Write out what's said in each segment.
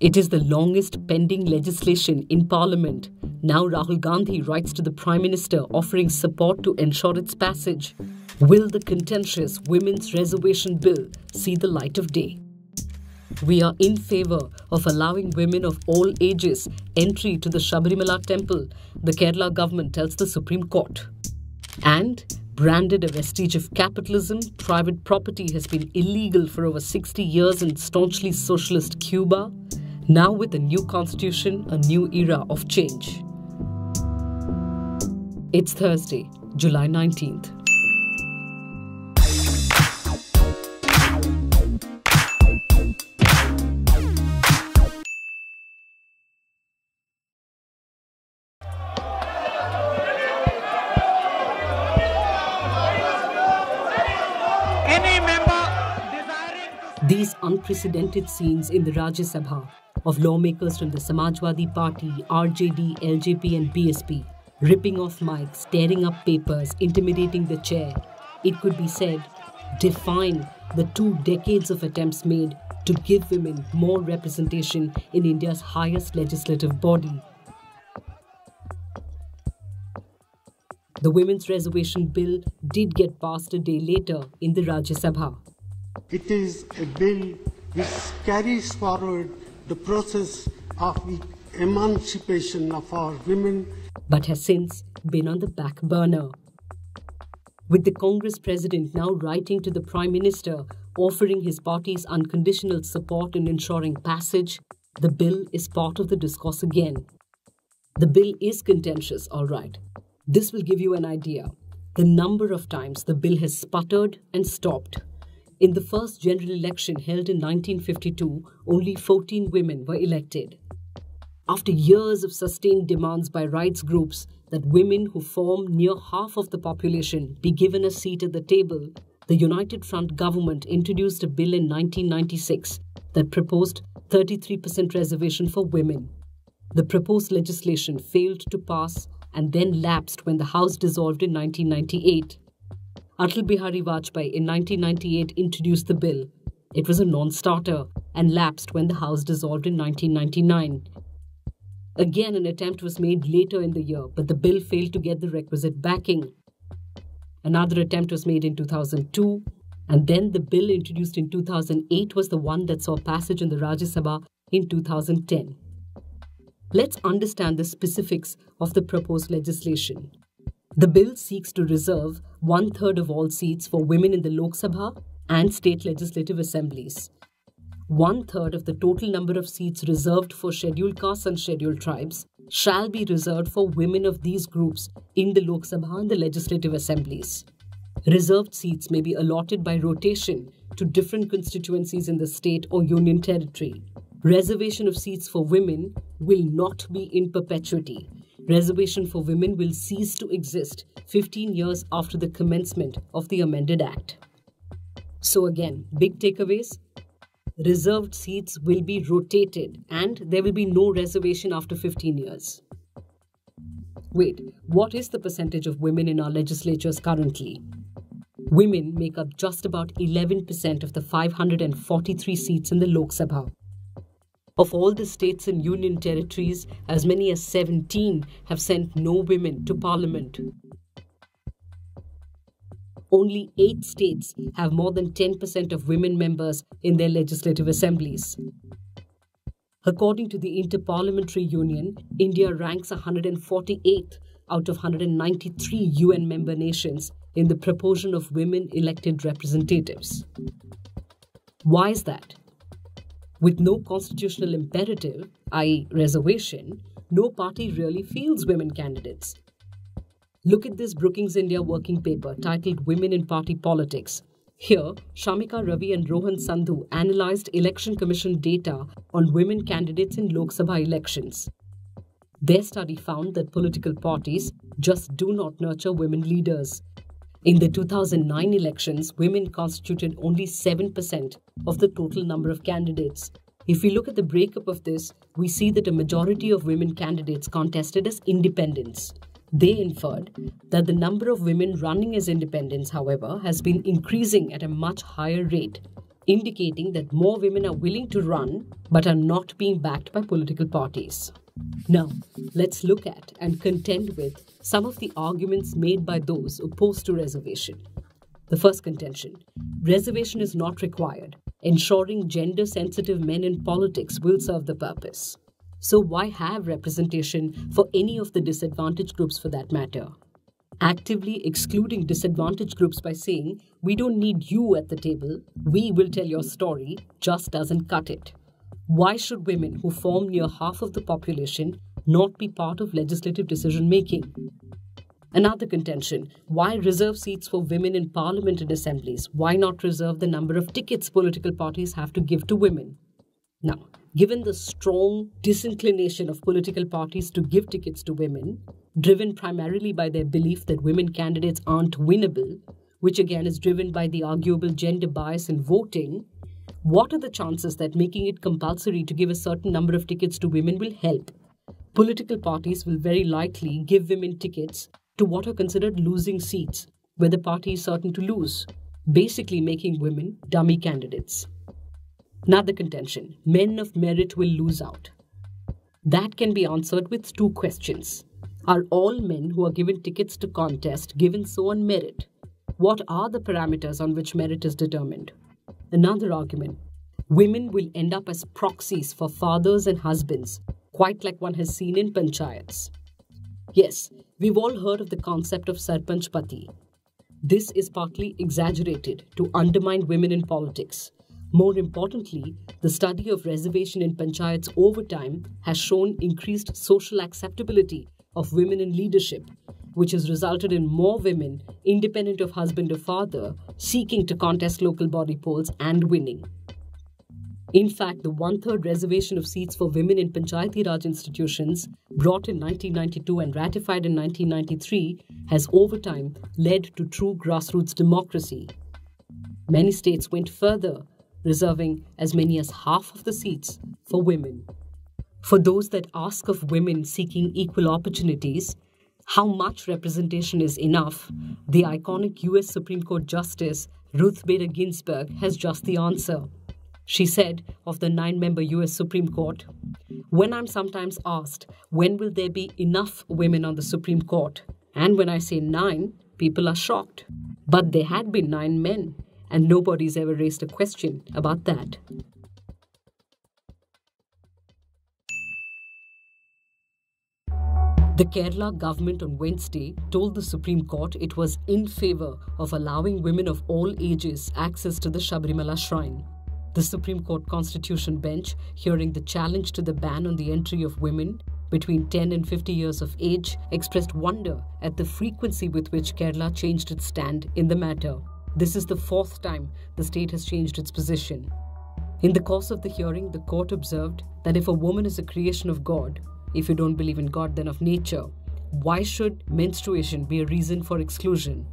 It is the longest pending legislation in Parliament. Now Rahul Gandhi writes to the Prime Minister offering support to ensure its passage. Will the contentious Women's Reservation Bill see the light of day? We are in favour of allowing women of all ages entry to the Sabarimala temple, the Kerala government tells the Supreme Court. And branded a vestige of capitalism, private property has been illegal for over 60 years in staunchly socialist Cuba. Now with a new constitution, a new era of change. It's Thursday, July 19th. These unprecedented scenes in the Rajya Sabha of lawmakers from the Samajwadi Party, RJD, LJP and BSP ripping off mics, tearing up papers, intimidating the chair, it could be said, define the 2 decades of attempts made to give women more representation in India's highest legislative body. The Women's Reservation Bill did get passed a day later in the Rajya Sabha. It is a bill which carries forward the process of emancipation of our women, but has since been on the back burner. With the Congress president now writing to the Prime Minister, offering his party's unconditional support in ensuring passage, the bill is part of the discourse again. The bill is contentious, all right. This will give you an idea. The number of times the bill has sputtered and stopped. In the first general election held in 1952, only 14 women were elected. After years of sustained demands by rights groups that women who form near half of the population be given a seat at the table, the United Front government introduced a bill in 1996 that proposed 33% reservation for women. The proposed legislation failed to pass and then lapsed when the House dissolved in 1998. Atal Bihari Vajpayee in 1998 introduced the bill. It was a non-starter and lapsed when the House dissolved in 1999. Again, an attempt was made later in the year, but the bill failed to get the requisite backing. Another attempt was made in 2002, and then the bill introduced in 2008 was the one that saw passage in the Rajya Sabha in 2010. Let's understand the specifics of the proposed legislation. The bill seeks to reserve 1/3 of all seats for women in the Lok Sabha and state legislative assemblies. 1/3 of the total number of seats reserved for scheduled castes and scheduled tribes shall be reserved for women of these groups in the Lok Sabha and the legislative assemblies. Reserved seats may be allotted by rotation to different constituencies in the state or union territory. Reservation of seats for women will not be in perpetuity. Reservation for women will cease to exist 15 years after the commencement of the amended Act. So again, big takeaways. Reserved seats will be rotated and there will be no reservation after 15 years. Wait, what is the percentage of women in our legislatures currently? Women make up just about 11% of the 543 seats in the Lok Sabha. Of all the states and union territories, as many as 17 have sent no women to Parliament. Only 8 states have more than 10% of women members in their legislative assemblies. According to the Inter-Parliamentary Union, India ranks 148th out of 193 UN member nations in the proportion of women elected representatives. Why is that? With no constitutional imperative, i.e. reservation, no party really fields women candidates. Look at this Brookings India working paper titled Women in Party Politics. Here, Shamika Ravi and Rohan Sandhu analysed Election Commission data on women candidates in Lok Sabha elections. Their study found that political parties just do not nurture women leaders. In the 2009 elections, women constituted only 7% of the total number of candidates. If we look at the breakup of this, we see that a majority of women candidates contested as independents. They inferred that the number of women running as independents, however, has been increasing at a much higher rate. indicating that more women are willing to run but are not being backed by political parties. Now, let's look at and contend with some of the arguments made by those opposed to reservation. The first contention: reservation is not required. Ensuring gender-sensitive men in politics will serve the purpose. So why have representation for any of the disadvantaged groups for that matter? Actively excluding disadvantaged groups by saying, we don't need you at the table, we will tell your story, just doesn't cut it. Why should women who form near half of the population not be part of legislative decision-making? Another contention: why reserve seats for women in parliament and assemblies? Why not reserve the number of tickets political parties have to give to women? Now, given the strong disinclination of political parties to give tickets to women, driven primarily by their belief that women candidates aren't winnable, which again is driven by the arguable gender bias in voting, what are the chances that making it compulsory to give a certain number of tickets to women will help? Political parties will very likely give women tickets to what are considered losing seats, where the party is certain to lose, basically making women dummy candidates. Another contention: men of merit will lose out. That can be answered with two questions. Are all men who are given tickets to contest given so on merit? What are the parameters on which merit is determined? Another argument: women will end up as proxies for fathers and husbands, quite like one has seen in panchayats. Yes, we've all heard of the concept of Sarpanch Pati. This is partly exaggerated to undermine women in politics. More importantly, the study of reservation in panchayats over time has shown increased social acceptability of women in leadership, which has resulted in more women, independent of husband or father, seeking to contest local body polls and winning. In fact, the one-third reservation of seats for women in Panchayati Raj institutions, brought in 1992 and ratified in 1993, has over time led to true grassroots democracy. Many states went further, reserving as many as half of the seats for women. For those that ask of women seeking equal opportunities, how much representation is enough, the iconic US Supreme Court Justice Ruth Bader Ginsburg has just the answer. She said of the 9-member US Supreme Court, "When I'm sometimes asked, when will there be enough women on the Supreme Court? And when I say 9, people are shocked. But there had been 9 men, and nobody's ever raised a question about that." The Kerala government on Wednesday told the Supreme Court it was in favour of allowing women of all ages access to the Sabarimala shrine. The Supreme Court Constitution Bench, hearing the challenge to the ban on the entry of women between 10 and 50 years of age, expressed wonder at the frequency with which Kerala changed its stand in the matter. This is the 4th time the state has changed its position. In the course of the hearing, the court observed that if a woman is a creation of God, if you don't believe in God, then of nature, why should menstruation be a reason for exclusion?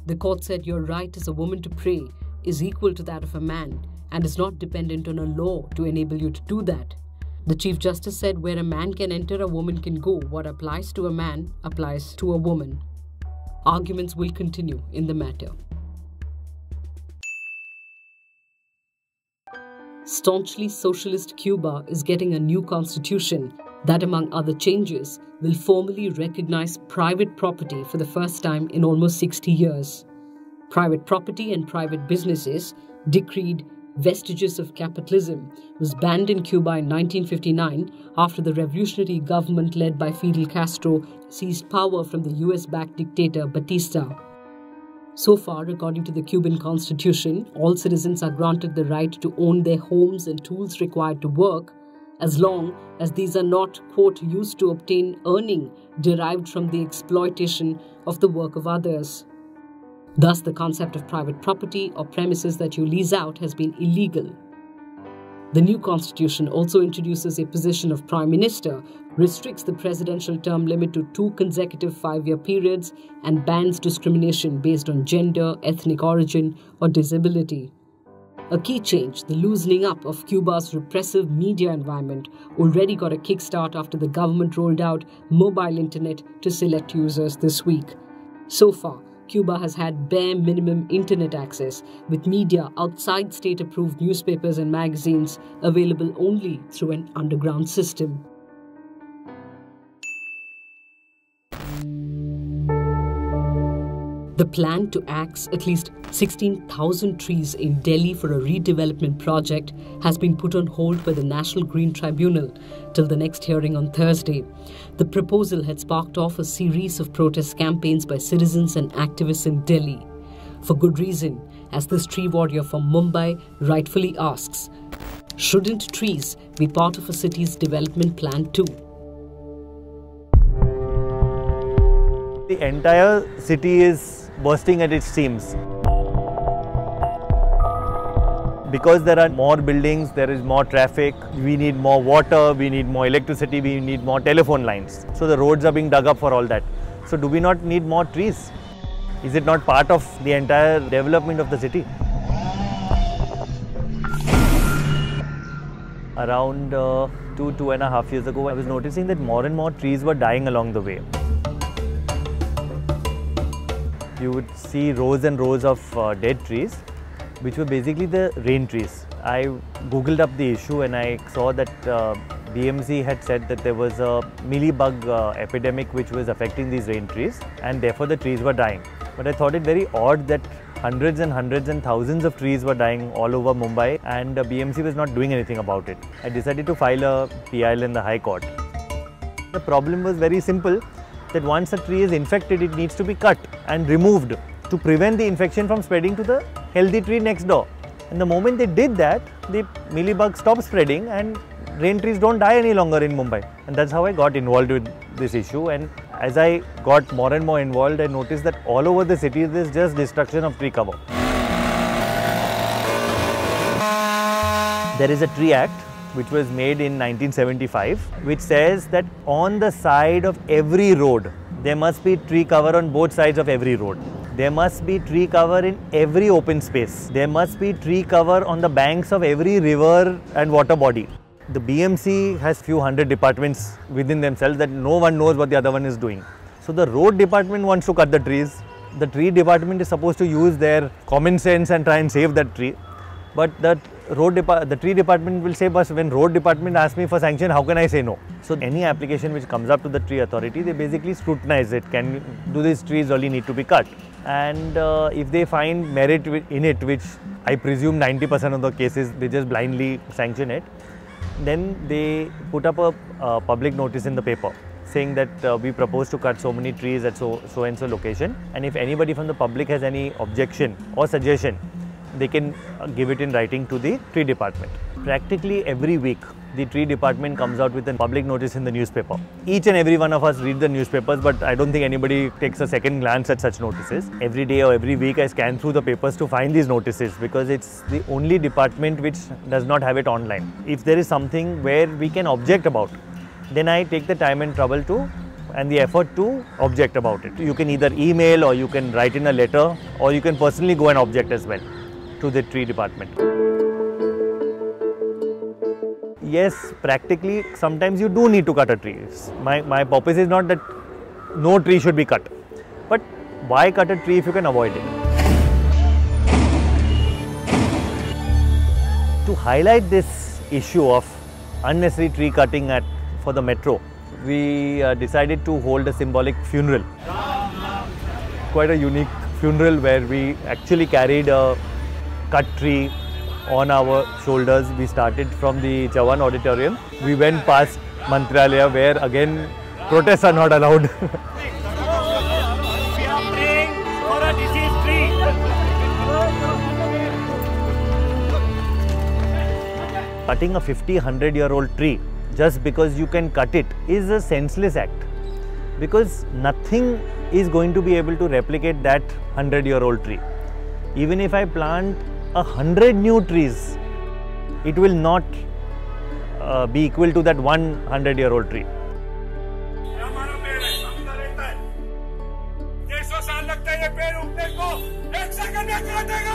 The court said your right as a woman to pray is equal to that of a man and is not dependent on a law to enable you to do that. The Chief Justice said where a man can enter, a woman can go. What applies to a man applies to a woman. Arguments will continue in the matter. Staunchly socialist Cuba is getting a new constitution that, among other changes, will formally recognize private property for the first time in almost 60 years. Private property and private businesses, decreed vestiges of capitalism, was banned in Cuba in 1959 after the revolutionary government led by Fidel Castro seized power from the US-backed dictator Batista. So far, according to the Cuban constitution, all citizens are granted the right to own their homes and tools required to work, as long as these are not, quote, used to obtain earning derived from the exploitation of the work of others. Thus, the concept of private property or premises that you lease out has been illegal. The new constitution also introduces a position of Prime Minister, restricts the presidential term limit to 2 consecutive 5-year periods, and bans discrimination based on gender, ethnic origin, or disability. A key change, the loosening up of Cuba's repressive media environment, already got a kickstart after the government rolled out mobile internet to select users this week. So far, Cuba has had bare minimum internet access, with media outside state-approved newspapers and magazines available only through an underground system. The plan to axe at least 16,000 trees in Delhi for a redevelopment project has been put on hold by the National Green Tribunal till the next hearing on Thursday. The proposal had sparked off a series of protest campaigns by citizens and activists in Delhi. For good reason, as this tree warrior from Mumbai rightfully asks, shouldn't trees be part of a city's development plan too? The entire city is bursting at its seams. Because there are more buildings, there is more traffic, we need more water, we need more electricity, we need more telephone lines. So the roads are being dug up for all that. So do we not need more trees? Is it not part of the entire development of the city? Around 2.5 years ago, I was noticing that more and more trees were dying along the way. You would see rows and rows of dead trees, which were basically the rain trees. I googled up the issue and I saw that BMC had said that there was a mealybug epidemic which was affecting these rain trees, and therefore the trees were dying. But I thought it very odd that hundreds and thousands of trees were dying all over Mumbai, and BMC was not doing anything about it. I decided to file a PIL in the High Court. The problem was very simple, that once a tree is infected, it needs to be cut and removed to prevent the infection from spreading to the healthy tree next door. And the moment they did that, the mealybug stopped spreading and rain trees don't die any longer in Mumbai. And that's how I got involved with this issue. And as I got more and more involved, I noticed that all over the city there's just destruction of tree cover. There is a Tree Act which was made in 1975, which says that on the side of every road, there must be tree cover on both sides of every road. There must be tree cover in every open space. There must be tree cover on the banks of every river and water body. The BMC has few hundred departments within themselves that no one knows what the other one is doing. So the road department wants to cut the trees. The tree department is supposed to use their common sense and try and save that tree. But the tree department will say, but when road department asks me for sanction, how can I say no? So any application which comes up to the tree authority, they basically scrutinize it. Do these trees really need to be cut? And if they find merit in it, which I presume 90% of the cases, they just blindly sanction it, then they put up a public notice in the paper saying that we propose to cut so many trees at so and so location. And if anybody from the public has any objection or suggestion, they can give it in writing to the tree department. Practically every week, the tree department comes out with a public notice in the newspaper. Each and every one of us read the newspapers, but I don't think anybody takes a second glance at such notices. Every day or every week, I scan through the papers to find these notices because it's the only department which does not have it online. If there is something where we can object about, then I take the time and trouble and the effort to object about it. You can either email or you can write in a letter or you can personally go and object as well to the tree department. Yes, practically sometimes you do need to cut a tree. My purpose is not that no tree should be cut, but why cut a tree if you can avoid it? To highlight this issue of unnecessary tree cutting for the metro, we decided to hold a symbolic funeral. Quite a unique funeral where we actually carried a cut tree on our shoulders. We started from the Chavan auditorium. We went past Mantralaya where again protests are not allowed. We are praying for a diseased tree. Cutting a 50-100-year-old tree just because you can cut it is a senseless act, because nothing is going to be able to replicate that 100-year-old tree. Even if I plant 100 new trees, it will not be equal to that 100-year-old tree. $150 साल लगता है ये पेड़ उगने को, 1 second में काटेगा।